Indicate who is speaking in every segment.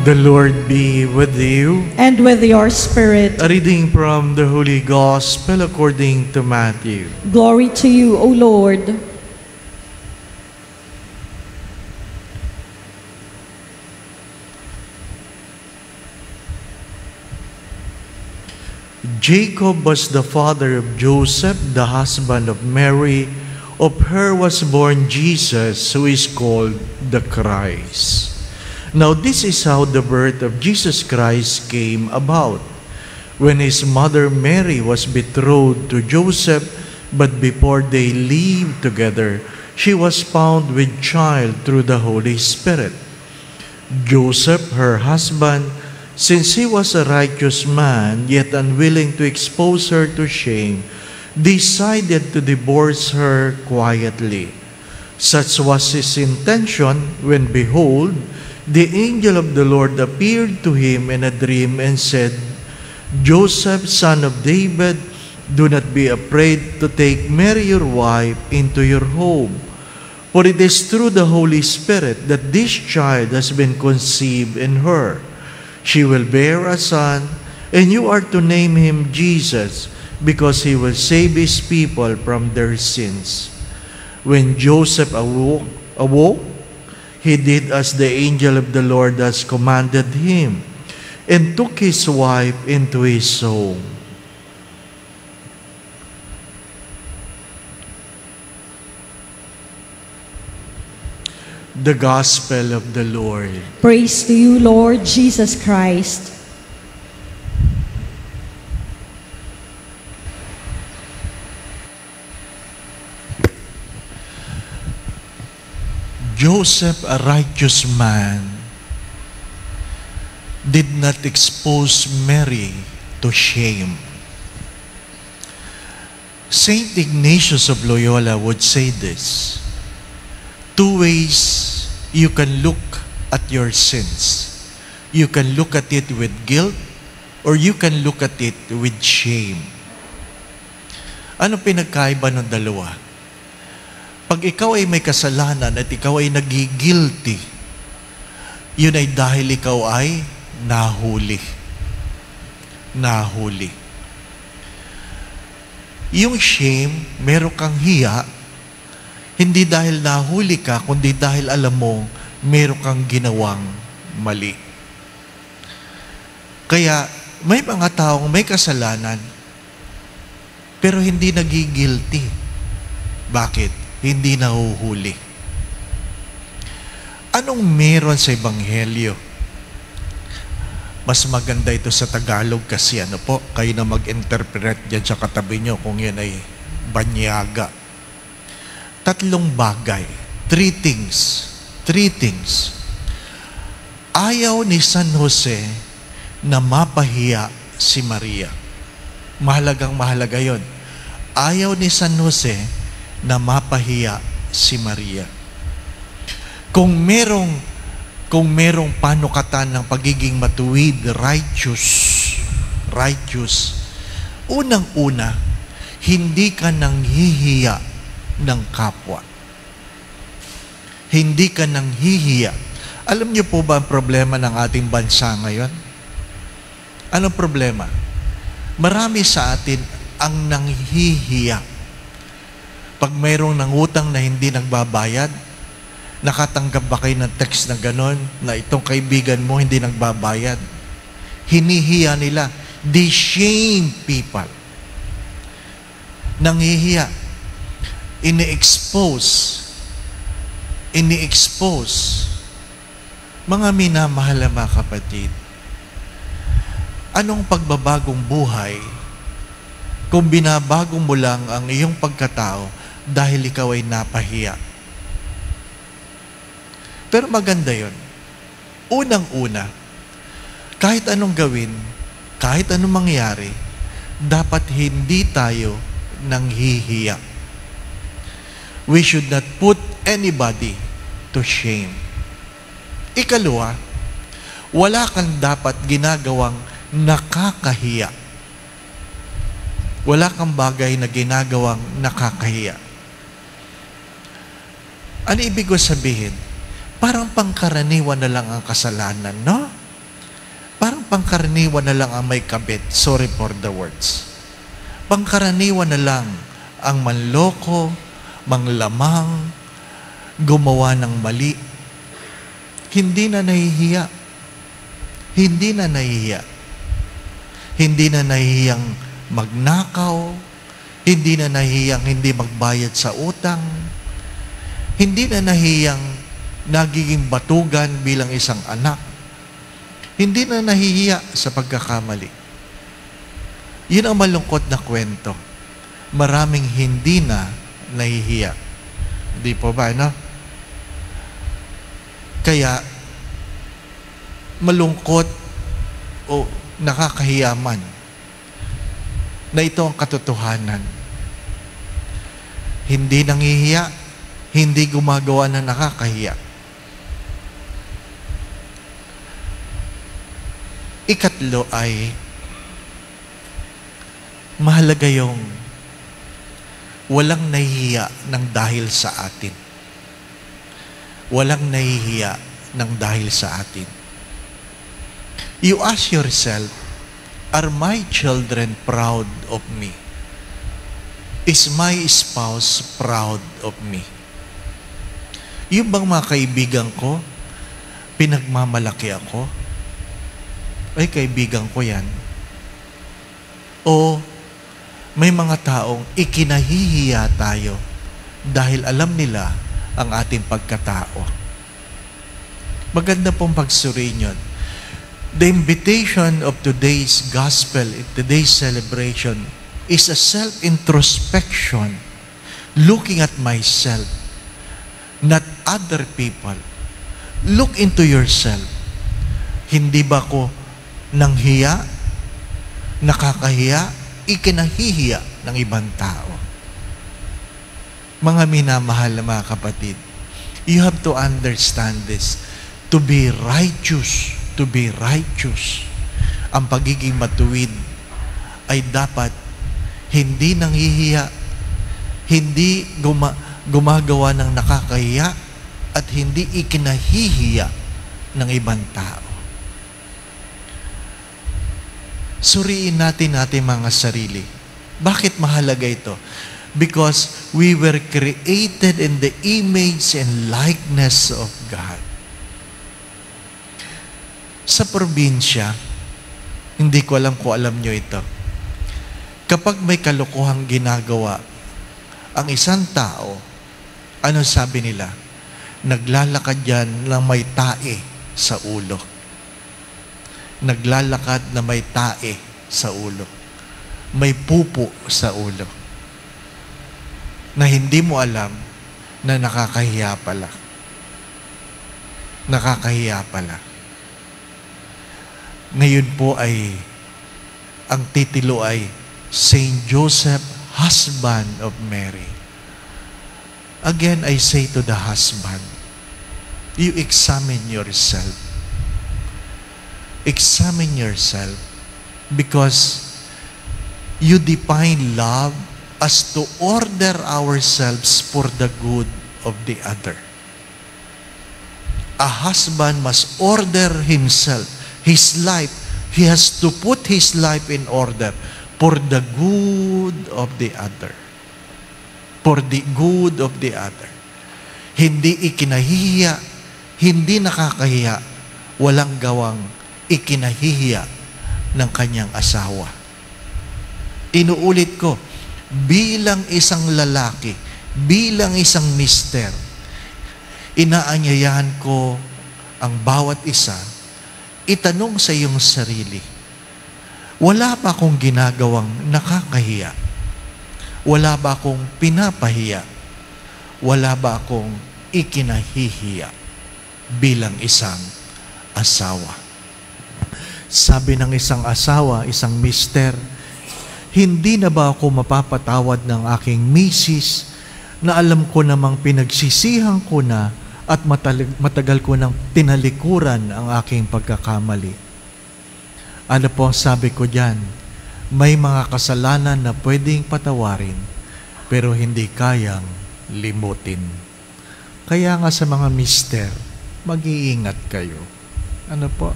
Speaker 1: The Lord be with you.
Speaker 2: And with your spirit.
Speaker 1: A reading from the Holy Gospel according to Matthew.
Speaker 2: Glory to you, O Lord.
Speaker 1: Jacob was the father of Joseph, the husband of Mary. Of her was born Jesus, who is called the Christ. Now this is how the birth of Jesus Christ came about. When his mother Mary was betrothed to Joseph, but before they lived together, she was found with child through the Holy Spirit. Joseph, her husband, since he was a righteous man, yet unwilling to expose her to shame, decided to divorce her quietly. Such was his intention when, behold, the angel of the Lord appeared to him in a dream and said, Joseph, son of David, do not be afraid to take Mary your wife into your home, for it is through the Holy Spirit that this child has been conceived in her. She will bear a son, and you are to name him Jesus, because he will save his people from their sins. When Joseph awoke, he did as the angel of the Lord has commanded him, and took his wife into his home. The Gospel of the Lord.
Speaker 2: Praise to you, Lord Jesus Christ.
Speaker 1: Joseph, a righteous man, did not expose Mary to shame. Saint Ignatius of Loyola would say this: two ways you can look at your sins. You can look at it with guilt, or you can look at it with shame. Ano pinagkaiba ng dalawa? Pag ikaw ay may kasalanan at ikaw ay nagigilty, yun ay dahil ikaw ay nahuli. Nahuli. Yung shame, meron kang hiya, hindi dahil nahuli ka, kundi dahil alam mo, meron kang ginawang mali. Kaya, may mga taong may kasalanan, pero hindi nagigilty. Bakit? Hindi nahuhuli. Anong meron sa Ebanghelyo? Mas maganda ito sa Tagalog kasi ano po, kayo na mag-interpret dyan sa katabi nyo kung yan ay banyaga. Tatlong bagay. Three things. Ayaw ni San Jose na mapahiya si Maria. Mahalaga yun. Ayaw ni San Jose na mapahiya si Maria. Kung merong panukatan ng pagiging matuwid, righteous, unang-una, hindi ka nang hihiya ng kapwa. Hindi ka nang hihiya. Alam niyo po ba ang problema ng ating bansa ngayon? Anong problema? Marami sa atin ang nanghihiya. Pag mayroong nangutang na hindi nagbabayad, nakatanggap ba kayo ng text na ganon, na itong kaibigan mo hindi nagbabayad? Hinihiya nila. They shame people. Nanghihiya. Ini-expose. Mga minamahal na mga kapatid, anong pagbabagong buhay kung binabago mo lang ang iyong pagkatao dahil ikaw ay napahiya? Pero maganda yon. Unang-una, kahit anong gawin, kahit anong mangyari, dapat hindi tayo nanghihiya. We should not put anybody to shame. Ikalawa, wala kang dapat ginagawang nakakahiya. Wala kang bagay na ginagawang nakakahiya. Ano ibig ko sabihin? Parang pangkaraniwan na lang ang kasalanan, no? Parang pangkaraniwan na lang ang may kabit. Sorry for the words. Pangkaraniwan na lang ang manloko, manglamang, gumawa ng mali. Hindi na nahihiya. Hindi na nahihiya. Hindi na nahihiyang magnakaw. Hindi na nahihiyang hindi magbayad sa utang. Hindi na nahihiyang nagiging batugan bilang isang anak. Hindi na nahihiya sa pagkakamali. Yun ang malungkot na kwento. Maraming hindi na nahihiya. Hindi po ba, no? Kaya, malungkot o nakakahiyaman na ito ang katotohanan. Hindi nangihiya, hindi gumagawa na nakakahiya. Ikatlo ay mahalaga yung walang nahihiya ng dahil sa atin. Walang nahihiya ng dahil sa atin. You ask yourself, are my children proud of me? Is my spouse proud of me? Yung bang mga kaibigan ko, pinagmamalaki ako? Ay, kaibigan ko yan. O may mga taong ikinahihiya tayo dahil alam nila ang ating pagkatao. Maganda pong pagsuriin yun. The invitation of today's gospel, today's celebration, is a self-introspection, looking at myself, not other people. Look into yourself. Hindi ba ko nanghiya, nakakahiya, ikinahihiya ng ibang tao? Mga minamahal na mga kapatid, you have to understand this. To be righteous, ang pagiging matuwid ay dapat hindi nanghihiya, hindi gumagawa ng nakakahiya, at hindi ikinahihiya ng ibang tao. Suriin natin mga sarili. Bakit mahalaga ito? Because we were created in the image and likeness of God. Sa probinsya, hindi ko alam kung alam nyo ito. Kapag may kalokohang ginagawa ang isang tao, ano sabi nila? Naglalakad yan ng may tae sa ulo. Naglalakad na may tae sa ulo. May pupo sa ulo. Na hindi mo alam na nakakahiya pala. Nakakahiya pala. Ngayon po ay, ang titulo ay Saint Joseph, husband of Mary. Again, I say to the husband, you examine yourself. Examine yourself, because you define love as to order ourselves for the good of the other. A husband must order himself, his life. He has to put his life in order for the good of the other. For the good of the other. Hindi ikinahihiya, hindi nakakahiya, walang gawang ikinahihiya ng kanyang asawa. Inuulit ko, bilang isang lalaki, bilang isang mister, inaanyayahan ko ang bawat isa, itanong sa iyong sarili, wala ba akong ginagawang nakakahiya? Wala ba akong pinapahiya? Wala ba akong ikinahihiya bilang isang asawa? Sabi ng isang asawa, isang mister, hindi na ba ako mapapatawad ng aking misis na alam ko namang pinagsisihan ko na at matagal ko nang tinalikuran ang aking pagkakamali? Ano po sabi ko diyan? May mga kasalanan na pwedeng patawarin pero hindi kayang limutin. Kaya nga sa mga mister, mag-iingat kayo. Ano po?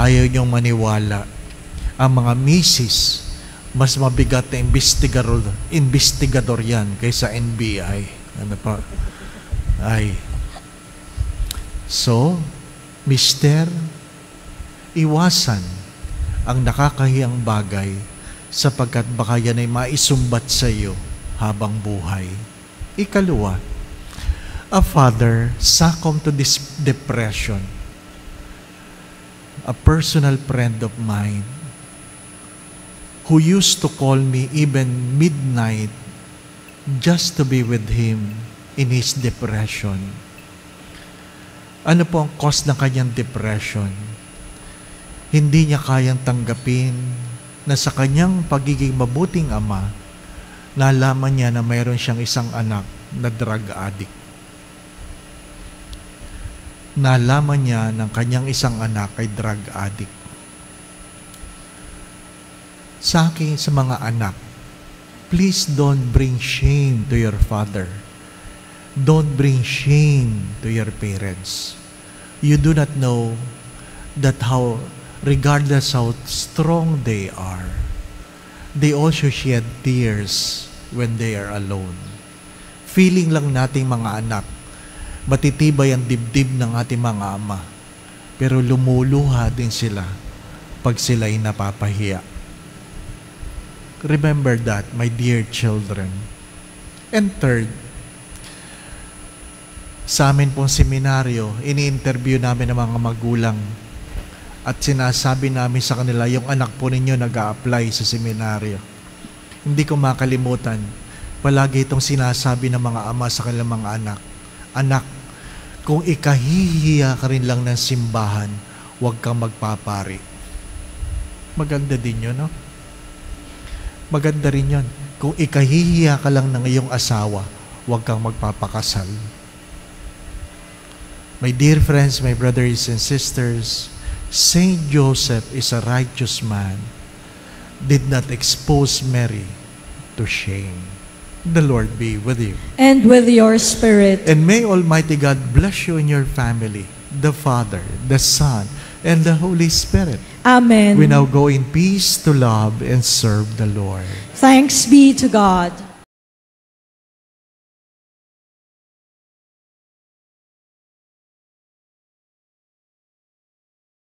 Speaker 1: ayaw niyong maniwala. Ang mga misis, mas mabigat na investigador yan kaysa NBI. Ano pa? So, mister, iwasan ang nakakahiyang bagay sapagkat baka yan ay maisumbat sa iyo habang buhay. Ikalawa, a father succumbed to this depression. A personal friend of mine who used to call me even midnight just to be with him in his depression. Ano po ang cause ng kanyang depression? Hindi niya kayang tanggapin na sa kanyang pagiging mabuting ama, nalaman niya na mayroon siyang isang anak na drug addict. Nalaman niya ng kanyang isang anak ay drug addict. Sa akin, sa mga anak, please don't bring shame to your father. Don't bring shame to your parents. You do not know that regardless how strong they are, they also shed tears when they are alone. Feeling lang nating mga anak, matitibay ang dibdib ng ating mga ama, pero lumuluha din sila pag sila'y napapahiya. Remember that, my dear children. And third, sa amin pong seminaryo, ini-interview namin ng mga magulang at sinasabi namin sa kanila, yung anak po ninyo nag-a-apply sa seminaryo. Hindi ko makalimutan, palagi itong sinasabi ng mga ama sa kanilang mga anak, anak, kung ikahihiya ka rin lang ng simbahan, huwag kang magpapari. Maganda din yun, no? Maganda rin yun. Kung ikahihiya ka lang ng iyong asawa, huwag kang magpapakasal. My dear friends, my brothers and sisters, Saint Joseph is a righteous man, did not expose Mary to shame. The Lord be with you.
Speaker 2: And with your spirit.
Speaker 1: And may Almighty God bless you and your family, the Father, the Son, and the Holy Spirit.
Speaker 2: Amen.
Speaker 1: We now go in peace to love and serve the Lord.
Speaker 2: Thanks be to God.